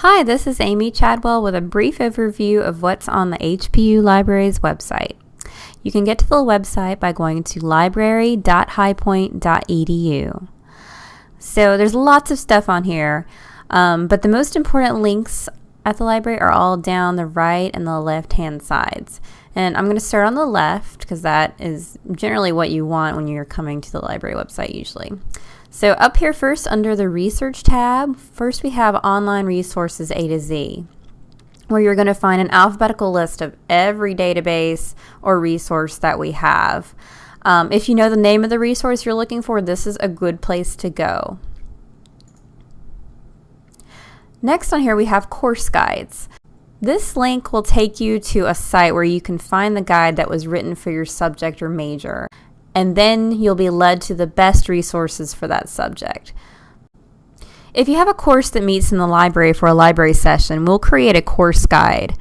Hi, this is Amy Chadwell with a brief overview of what's on the HPU Library's website. You can get to the website by going to library.highpoint.edu. So there's lots of stuff on here, but the most important links at the library are all down the right and the left-hand sides. And I'm going to start on the left because that is generally what you want when you're coming to the library website usually. So up here first under the Research tab, first we have Online Resources A to Z, where you're going to find an alphabetical list of every database or resource that we have. If you know the name of the resource you're looking for, this is a good place to go. Next on here we have Course Guides. This link will take you to a site where you can find the guide that was written for your subject or major, and then you'll be led to the best resources for that subject. If you have a course that meets in the library for a library session, we'll create a course guide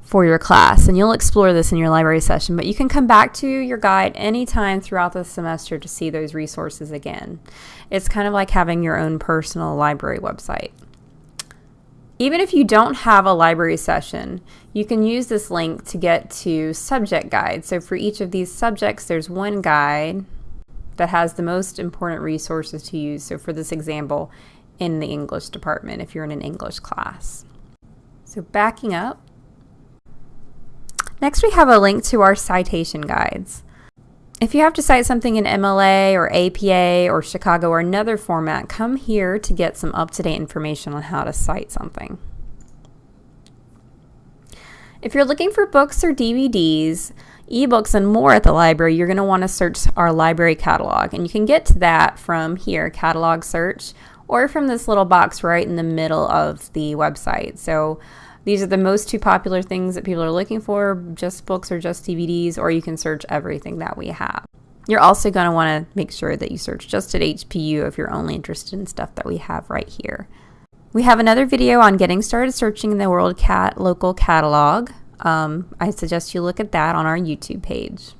for your class, and you'll explore this in your library session, but you can come back to your guide anytime throughout the semester to see those resources again. It's kind of like having your own personal library website. Even if you don't have a library session, you can use this link to get to subject guides. So for each of these subjects, there's one guide that has the most important resources to use. So for this example, in the English department, if you're in an English class. So backing up. Next, we have a link to our citation guides. If you have to cite something in MLA or APA or Chicago or another format, come here to get some up-to-date information on how to cite something. If you're looking for books or DVDs, ebooks, and more at the library, you're going to want to search our library catalog. And you can get to that from here, catalog search, or from this little box right in the middle of the website. So these are the most two popular things that people are looking for, just books or just DVDs, or you can search everything that we have. You're also going to want to make sure that you search just at HPU if you're only interested in stuff that we have right here. We have another video on getting started searching in the World Local Catalog. I suggest you look at that on our YouTube page.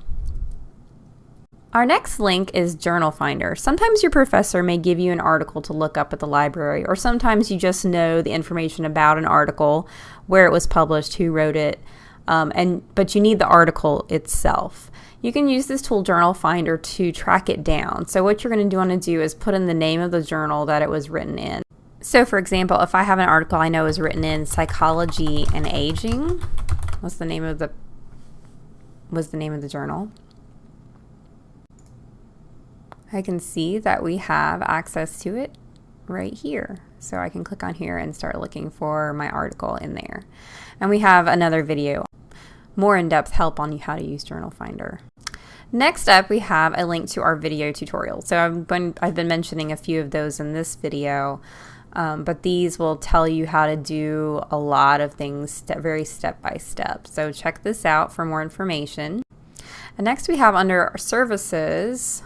Our next link is Journal Finder. Sometimes your professor may give you an article to look up at the library, or sometimes you just know the information about an article, where it was published, who wrote it, but you need the article itself. You can use this tool, Journal Finder, to track it down. So what you're going to want to do is put in the name of the journal that it was written in. So for example, if I have an article I know is written in Psychology and Aging, what's the name of the journal? I can see that we have access to it right here. So I can click on here and start looking for my article in there. And we have another video, more in-depth help on how to use Journal Finder. Next up, we have a link to our video tutorials. So I've been mentioning a few of those in this video, but these will tell you how to do a lot of things very step by step. So check this out for more information. And next we have under our services,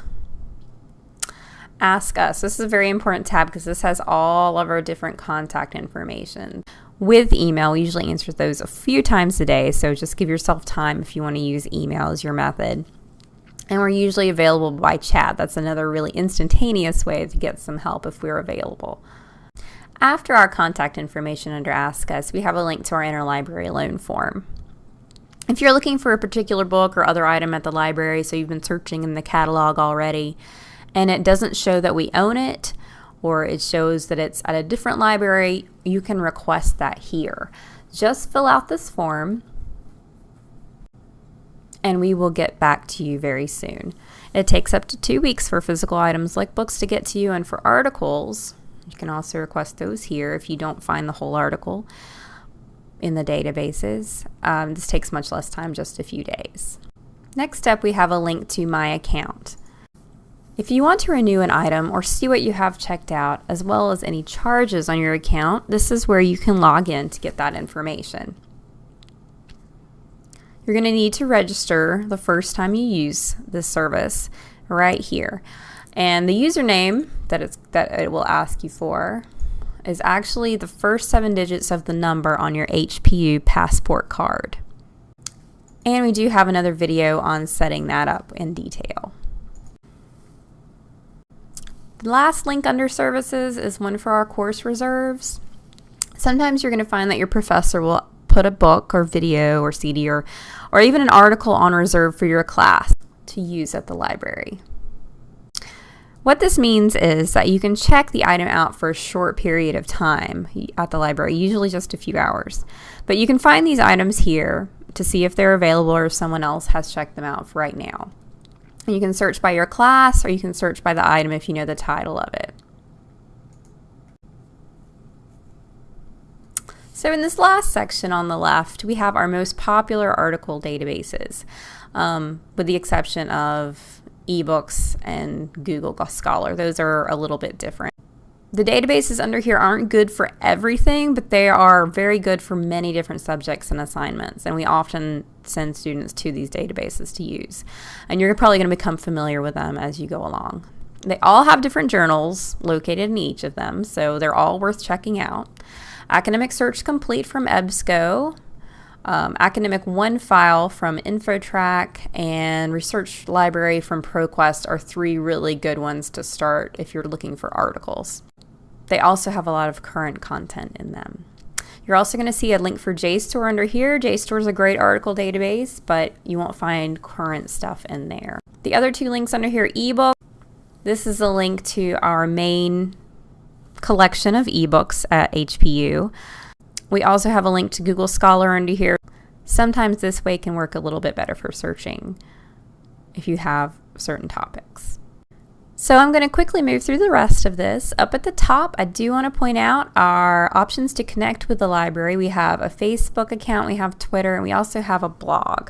Ask Us. This is a very important tab because this has all of our different contact information. With email, we usually answer those a few times a day, so just give yourself time if you want to use email as your method. And we're usually available by chat. That's another really instantaneous way to get some help if we're available. After our contact information under Ask Us, we have a link to our interlibrary loan form. If you're looking for a particular book or other item at the library, so you've been searching in the catalog already, and it doesn't show that we own it, or it shows that it's at a different library, you can request that here. Just fill out this form, and we will get back to you very soon. It takes up to 2 weeks for physical items like books to get to you, and for articles, you can also request those here if you don't find the whole article in the databases. This takes much less time, just a few days. Next up, we have a link to My Account. If you want to renew an item or see what you have checked out, as well as any charges on your account, this is where you can log in to get that information. You're going to need to register the first time you use this service right here. And the username that it will ask you for is actually the first 7 digits of the number on your HPU passport card. And we do have another video on setting that up in detail. The last link under services is one for our course reserves. Sometimes you're going to find that your professor will put a book or video or CD or even an article on reserve for your class to use at the library. What this means is that you can check the item out for a short period of time at the library, usually just a few hours. But you can find these items here to see if they're available or if someone else has checked them out for right now. And you can search by your class, or you can search by the item if you know the title of it. So in this last section on the left, we have our most popular article databases, with the exception of eBooks and Google Scholar. Those are a little bit different. The databases under here aren't good for everything, but they are very good for many different subjects and assignments, and we often send students to these databases to use. And you're probably going to become familiar with them as you go along. They all have different journals located in each of them, so they're all worth checking out. Academic Search Complete from EBSCO, Academic One File from InfoTrack, and Research Library from ProQuest are three really good ones to start if you're looking for articles. They also have a lot of current content in them. You're also going to see a link for JSTOR under here. JSTOR is a great article database, but you won't find current stuff in there. The other two links under here, ebook. This is a link to our main collection of ebooks at HPU. We also have a link to Google Scholar under here. Sometimes this way can work a little bit better for searching if you have certain topics. So I'm going to quickly move through the rest of this. Up at the top, I do want to point out our options to connect with the library. We have a Facebook account, we have Twitter, and we also have a blog.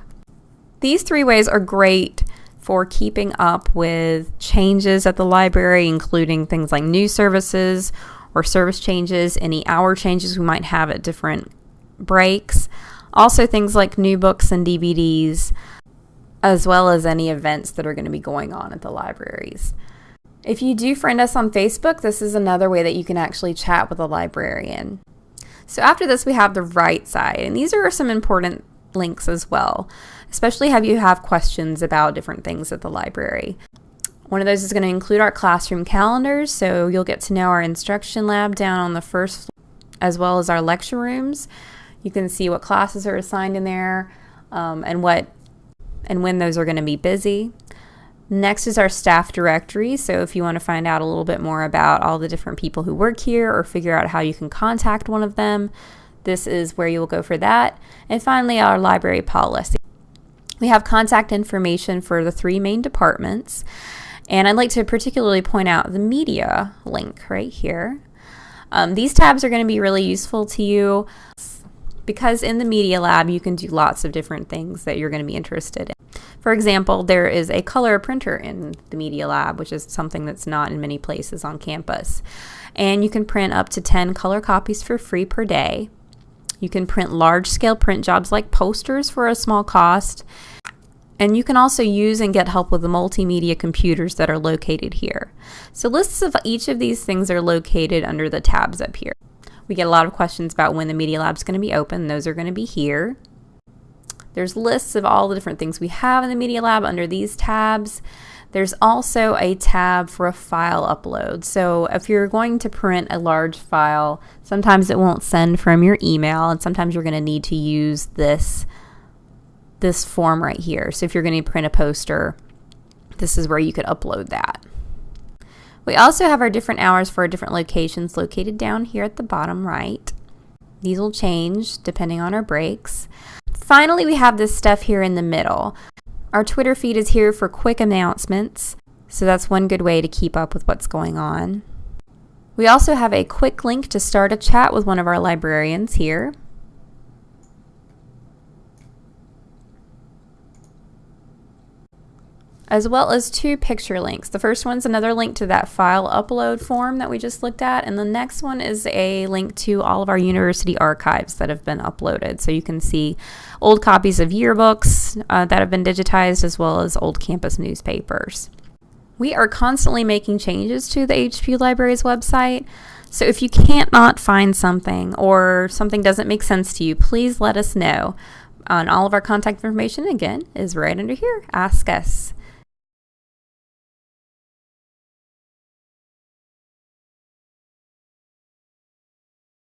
These three ways are great for keeping up with changes at the library, including things like new services or service changes, any hour changes we might have at different breaks. Also things like new books and DVDs, as well as any events that are going to be going on at the libraries. If you do friend us on Facebook, this is another way that you can actually chat with a librarian. So after this, we have the right side, and these are some important links as well, especially if you have questions about different things at the library. One of those is going to include our classroom calendars, so you'll get to know our instruction lab down on the first floor, as well as our lecture rooms. You can see what classes are assigned in there, and when those are going to be busy. Next is our staff directory, so if you want to find out a little bit more about all the different people who work here or figure out how you can contact one of them, this is where you will go for that. And finally, our library policy. We have contact information for the three main departments, and I'd like to particularly point out the media link right here. These tabs are going to be really useful to you because in the media lab you can do lots of different things that you're going to be interested in. For example, there is a color printer in the media lab, which is something that's not in many places on campus. And you can print up to 10 color copies for free per day. You can print large-scale print jobs like posters for a small cost. And you can also use and get help with the multimedia computers that are located here. So lists of each of these things are located under the tabs up here. We get a lot of questions about when the media lab is going to be open. Those are going to be here. There's lists of all the different things we have in the media lab under these tabs. There's also a tab for a file upload. So if you're going to print a large file, sometimes it won't send from your email, and sometimes you're going to need to use this form right here. So if you're going to print a poster, this is where you could upload that. We also have our different hours for our different locations located down here at the bottom right. These will change depending on our breaks. Finally, we have this stuff here in the middle. Our Twitter feed is here for quick announcements, so that's one good way to keep up with what's going on. We also have a quick link to start a chat with one of our librarians here. As well as two picture links. The first one's another link to that file upload form that we just looked at, and the next one is a link to all of our university archives that have been uploaded. So you can see old copies of yearbooks that have been digitized, as well as old campus newspapers. We are constantly making changes to the HPU Library's website, so if you can't not find something or something doesn't make sense to you, please let us know. And all of our contact information, again, is right under here. Ask us.